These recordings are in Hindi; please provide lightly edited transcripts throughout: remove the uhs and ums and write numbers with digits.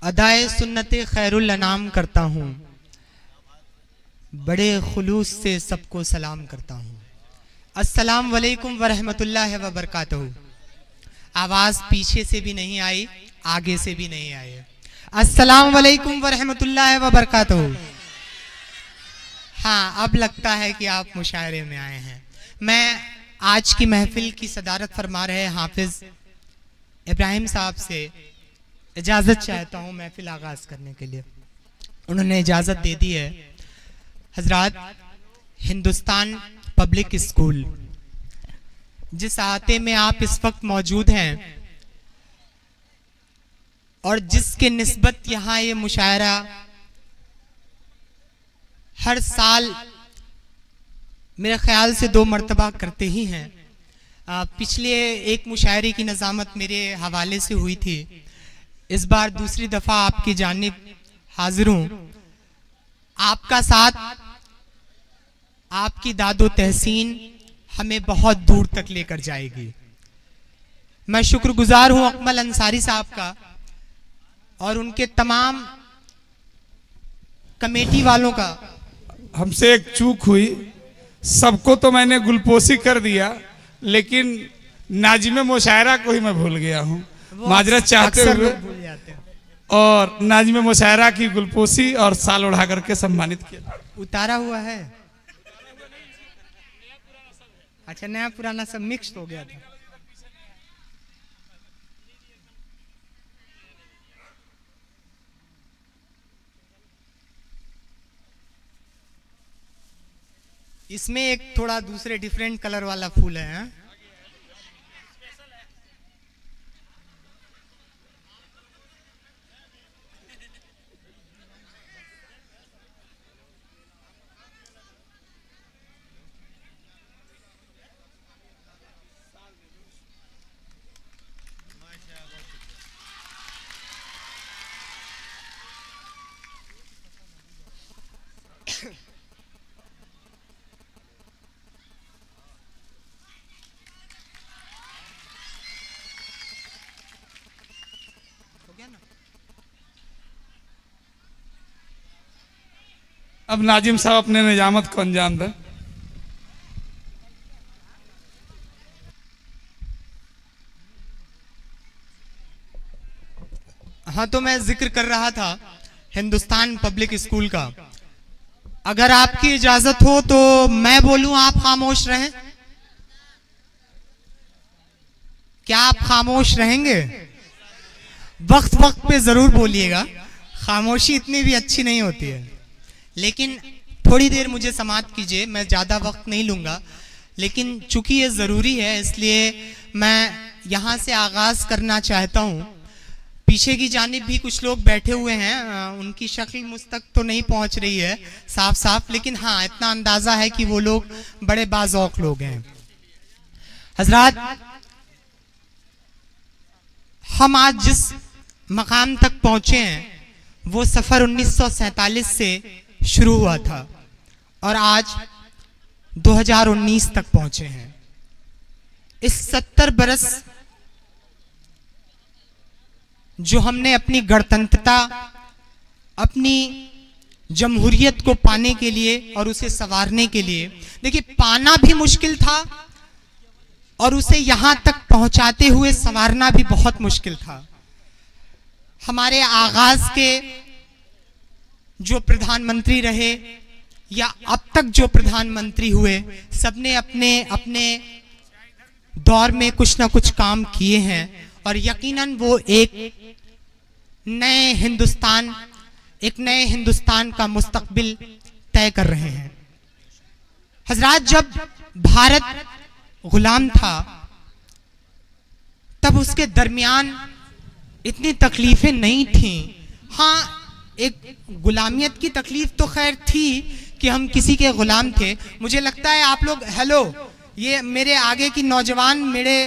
अदाए सुन्नते खैरुल अनाम करता हूँ, बड़े खुलूस से सबको सलाम करता हूँ। अस्सलाम वालेकुम वरहमतुल्लाहि व बरकातहू। आवाज़ पीछे से भी नहीं आई, आगे से भी नहीं आई। अस्सलाम वालेकुम वरहमतुल्लाहि व बरकातहू। हाँ, अब लगता है कि आप मुशायरे में आए हैं। मैं आज की महफिल की सदारत फरमा रहे हाफिज इब्राहिम साहब से इजाज़त चाहता हूँ महफिल आगाज करने के लिए। उन्होंने इजाज़त दे दी है। हजरात, हिंदुस्तान पब्लिक स्कूल जिस अहाते में आप इस वक्त मौजूद हैं और जिसके निस्बत यहाँ ये मुशायरा हर साल मेरे ख्याल से 2 मरतबा करते ही हैं। पिछले एक मुशायरे की नज़ामत मेरे हवाले से हुई थी, इस बार दूसरी दफ़ा आपकी जानिब हाजिर हूँ। आपका साथ, आपकी दादो तहसीन हमें बहुत दूर तक लेकर जाएगी। मैं शुक्रगुजार हूँ अकमल अंसारी साहब का और उनके तमाम कमेटी वालों का। हमसे एक चूक हुई, सबको तो मैंने गुलपोशी कर दिया, लेकिन नाजिम मुशायरा को ही मैं भूल गया हूँ, माजरत चाहते हुए। भूल जाते हैं। और नाजिम मुशायरा की गुलपोशी और साल उड़ा करके सम्मानित किया। उतारा हुआ है? अच्छा, नया पुराना सब मिक्स हो गया था। इसमें एक थोड़ा दूसरे डिफरेंट कलर वाला फूल है। अब नाजिम साहब अपने निजामत को अंजाम दें। हाँ, तो मैं जिक्र कर रहा था हिंदुस्तान पब्लिक स्कूल का। अगर आपकी इजाजत हो तो मैं बोलूं, आप खामोश रहें? क्या आप खामोश रहेंगे? वक्त वक्त पे जरूर बोलिएगा, खामोशी इतनी भी अच्छी नहीं होती है। लेकिन थोड़ी देर मुझे समाअत कीजिए, मैं ज़्यादा वक्त नहीं लूँगा, लेकिन चूंकि ये ज़रूरी है इसलिए मैं यहाँ से आगाज़ करना चाहता हूँ। पीछे की जानिब भी कुछ लोग बैठे हुए हैं, उनकी शक्ल मुझ तक तो नहीं पहुँच रही है साफ साफ, लेकिन हाँ इतना अंदाज़ा है कि वो लोग बड़े बाज़ौक़ लोग हैं। हजरात, हम आज जिस मकाम तक पहुँचे हैं वो सफ़र 1947 से शुरू हुआ था और आज 2019 तक पहुंचे हैं। इस 70 बरस जो हमने अपनी गणतंत्रता, अपनी जमहूरियत को पाने के लिए और उसे संवारने के लिए, देखिए पाना भी मुश्किल था और उसे यहां तक पहुंचाते हुए संवारना भी बहुत मुश्किल था। हमारे आगाज के जो प्रधानमंत्री रहे या अब तक जो प्रधानमंत्री हुए, सबने अपने अपने दौर में कुछ ना कुछ काम किए हैं और यकीनन वो एक नए हिंदुस्तान का मुस्तकबिल तय कर रहे हैं। हजरात, जब भारत गुलाम था तब उसके दरमियान इतनी तकलीफें नहीं थीं। हाँ, एक गुलामियत की तकलीफ तो खैर थी कि हम किसी के गुलाम थे। मुझे लगता है आप लोग, हेलो, ये मेरे आगे की नौजवान, मेरे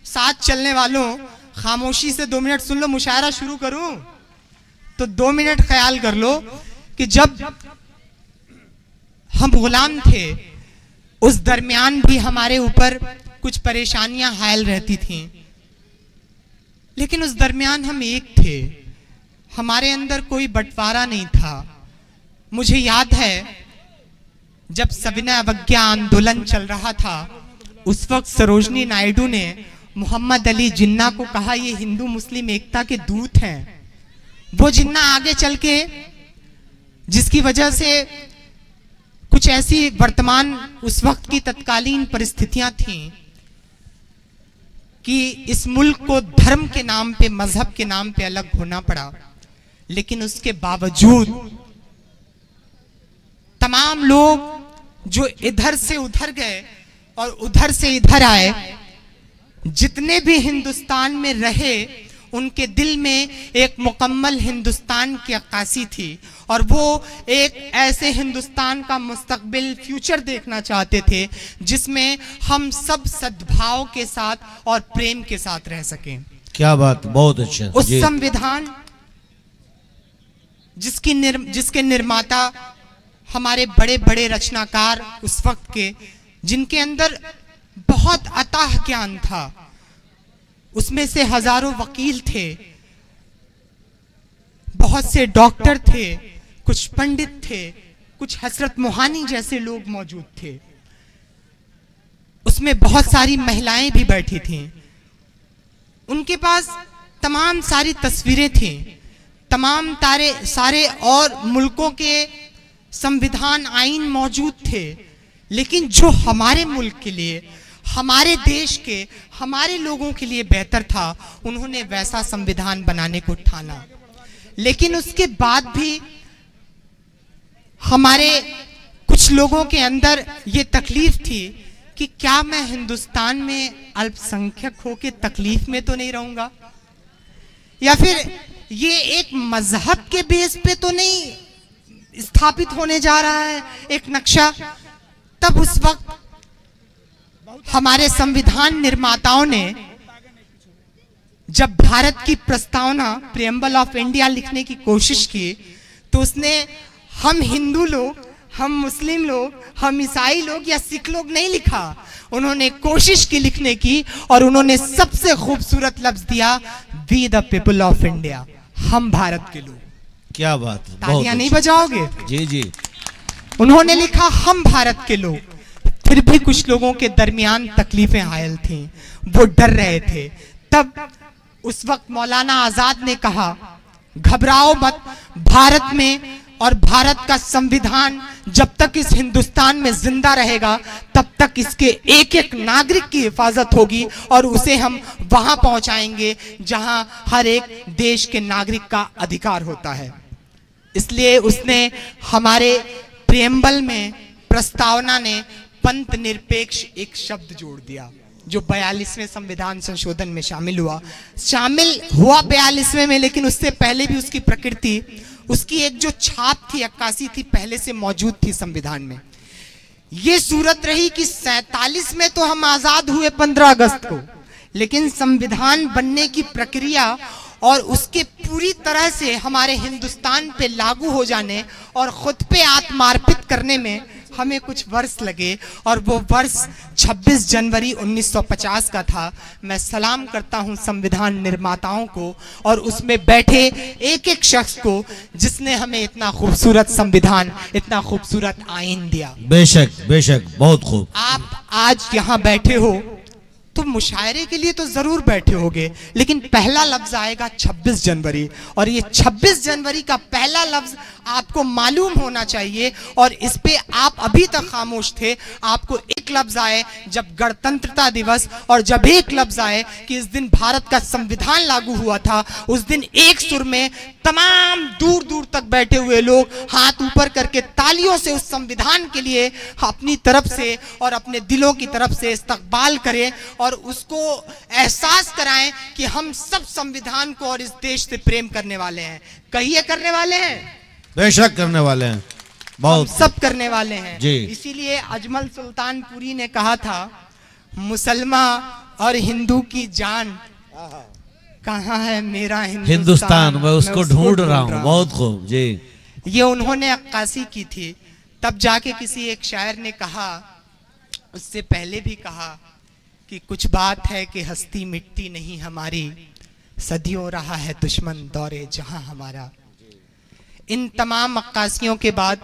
साथ चलने वालों, खामोशी से 2 मिनट सुन लो। मुशायरा शुरू करूं तो 2 मिनट ख्याल कर लो कि जब हम गुलाम थे उस दरमियान भी हमारे ऊपर कुछ परेशानियां हायल रहती थीं, लेकिन उस दरमियान हम एक थे। हमारे अंदर कोई बंटवारा नहीं था। मुझे याद है जब सविनय अवज्ञा आंदोलन चल रहा था, उस वक्त सरोजनी नायडू ने मोहम्मद अली जिन्ना को कहा ये हिंदू मुस्लिम एकता के दूत हैं। वो जिन्ना आगे चल के, जिसकी वजह से कुछ ऐसी वर्तमान उस वक्त की तत्कालीन परिस्थितियां थीं कि इस मुल्क को धर्म के नाम पे, मजहब के नाम पे अलग होना पड़ा, लेकिन उसके बावजूद तमाम लोग जो इधर से उधर गए और उधर से इधर आए, जितने भी हिंदुस्तान में रहे, उनके दिल में एक मुकम्मल हिंदुस्तान की अक्कासी थी और वो एक ऐसे हिंदुस्तान का मुस्तकबिल, फ्यूचर देखना चाहते थे जिसमें हम सब सद्भाव के साथ और प्रेम के साथ रह सकें। क्या बात, बहुत अच्छा। उस संविधान जिसके निर्माता हमारे बड़े बड़े रचनाकार उस वक्त के, जिनके अंदर बहुत अथाह ज्ञान था, उसमें से हजारों वकील थे, बहुत से डॉक्टर थे, कुछ पंडित थे, कुछ हजरत मोहानी जैसे लोग मौजूद थे, उसमें बहुत सारी महिलाएं भी बैठी थीं। उनके पास तमाम सारी तस्वीरें थीं, तमाम सारे और मुल्कों के संविधान, आईन मौजूद थे, लेकिन जो हमारे मुल्क के लिए, हमारे देश के, हमारे लोगों के लिए बेहतर था, उन्होंने वैसा संविधान बनाने को ठाना। लेकिन उसके बाद भी हमारे कुछ लोगों के अंदर ये तकलीफ थी कि क्या मैं हिंदुस्तान में अल्पसंख्यक होकर तकलीफ में तो नहीं रहूंगा, या फिर ये एक मजहब के बेस पे तो नहीं स्थापित होने जा रहा है एक नक्शा। तब उस वक्त हमारे संविधान निर्माताओं ने जब भारत की प्रस्तावना, प्रियम्बल ऑफ इंडिया लिखने की कोशिश की, तो उसने हम हिंदू लोग, हम मुस्लिम लोग, हम ईसाई लोग या सिख लोग नहीं लिखा। उन्होंने कोशिश की लिखने की और उन्होंने सबसे खूबसूरत लफ्ज दिया, we the people of India, हम भारत के लोग। क्या बात, तालियां नहीं बजाओगे? जी जी। उन्होंने लिखा हम भारत के लोग। फिर भी कुछ लोगों के दरमियान तकलीफें हायल थीं, वो डर रहे थे। तब उस वक्त मौलाना आजाद ने कहा, घबराओ मत, भारत में और भारत का संविधान जब तक इस हिंदुस्तान में जिंदा रहेगा तब तक इसके एक एक नागरिक की हिफाजत होगी और उसे हम वहां पहुंचाएंगे जहां हर एक देश के नागरिक का अधिकार होता है। इसलिए उसने हमारे प्रियम्बल में, प्रस्तावना ने पंथ निरपेक्ष एक शब्द जोड़ दिया, जो 42वें संविधान संशोधन में शामिल हुआ 42वें में, लेकिन उससे पहले भी उसकी प्रकृति, उसकी एक जो छाप थी, अक्कासी थी, पहले से मौजूद थी संविधान में। ये सूरत रही कि 47 में तो हम आजाद हुए 15 अगस्त को, लेकिन संविधान बनने की प्रक्रिया और उसके पूरी तरह से हमारे हिंदुस्तान पे लागू हो जाने और खुद पे आत्मार्पित करने में हमें कुछ वर्ष लगे, और वो वर्ष 26 जनवरी 1950 का था। मैं सलाम करता हूं संविधान निर्माताओं को और उसमें बैठे एक एक शख्स को जिसने हमें इतना खूबसूरत संविधान, इतना खूबसूरत आईन दिया। बेशक बेशक, बहुत खूब। आप आज यहाँ बैठे हो तो मुशायरे के लिए तो जरूर बैठे होगे, लेकिन पहला लफ्ज आएगा 26 जनवरी, और ये 26 जनवरी का पहला लफ्ज आपको मालूम होना चाहिए, और इस पे आप अभी तक खामोश थे। आपको एक लफ्ज आए जब गणतंत्रता दिवस, और जब एक लफ्ज आए कि इस दिन भारत का संविधान लागू हुआ था, उस दिन एक सुर में तमाम दूर दूर तक बैठे हुए लोग हाथ ऊपर करके तालियों से उस संविधान के लिए अपनी तरफ से और अपने दिलों की तरफ से इस्तकबाल करें और उसको एहसास कराएं कि हम सब संविधान को और इस देश से प्रेम करने वाले हैं। कहिए करने वाले हैं? बेशक करने वाले हैं, बहुत सब करने वाले हैं जी। इसीलिए अजमल सुल्तानपुरी ने कहा था, मुसलमान और हिंदू की जान कहाँ है मेरा हिंदुस्तान, मैं उसको ढूंढ रहा हूँ। बहुत खूब जी। ये उन्होंने अक्कासी की थी। तब जाके किसी एक शायर ने कहा, उससे पहले भी कहा कि कुछ बात है कि हस्ती मिटती नहीं हमारी, सदियों रहा है दुश्मन दौरे जहां हमारा। इन तमाम अक्कासियों के बाद